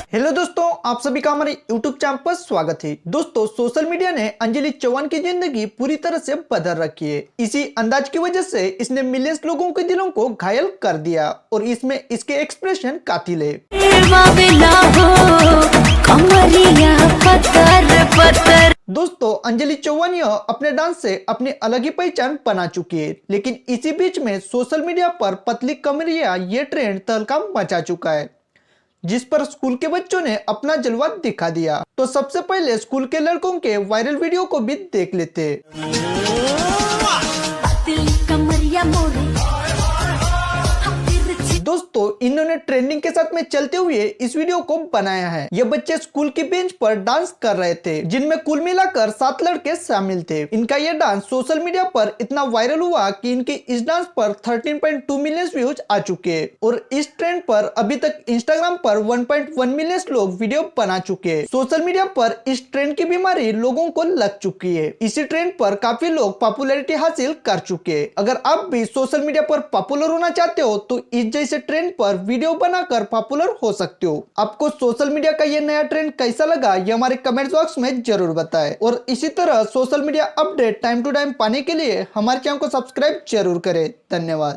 Hello दोस्तों, आप सभी का हमारे YouTube चैनल पर स्वागत है। दोस्तों, सोशल मीडिया ने अंजलि चौहान की जिंदगी पूरी तरह से बदल रखी है। इसी अंदाज की वजह से इसने मिलियंस लोगों के दिलों को घायल कर दिया और इसमें इसके एक्सप्रेशन कातिल है। दोस्तों, अंजलि चौहान यह अपने डांस से अपनी अलग ही पहचान बना चुकी है, लेकिन इसी बीच में सोशल मीडिया पर पतली कमरिया ये ट्रेंड तहलका मचा चुका है, जिस पर स्कूल के बच्चों ने अपना जलवा दिखा दिया। तो सबसे पहले स्कूल के लड़कों के वायरल वीडियो को भी देख लेते हैं। दोस्तों, इन्होंने ट्रेंडिंग के साथ में चलते हुए इस वीडियो को बनाया है। ये बच्चे स्कूल की बेंच पर डांस कर रहे थे, जिनमें कुल मिलाकर 7 लड़के शामिल थे। इनका ये डांस सोशल मीडिया पर इतना वायरल हुआ कि इनके इस डांस पर 13.2 मिलियन व्यूज आ चुके हैं और इस ट्रेंड पर अभी तक इंस्टाग्राम पर 1.1 मिलियन लोग वीडियो बना चुके हैं। सोशल मीडिया पर इस ट्रेंड की बीमारी लोगों को लग चुकी है। इसी ट्रेंड पर काफी लोग पॉपुलैरिटी हासिल कर चुके हैं। अगर आप भी सोशल मीडिया पर पॉपुलर होना चाहते हो तो इस जैसे ट्रेंड पर वीडियो बनाकर पॉपुलर हो सकते हो। आपको सोशल मीडिया का ये नया ट्रेंड कैसा लगा, ये हमारे कमेंट बॉक्स में जरूर बताएं। और इसी तरह social media update time to time पाने के लिए हमारे चैनल को सब्सक्राइब जरूर करें। धन्यवाद।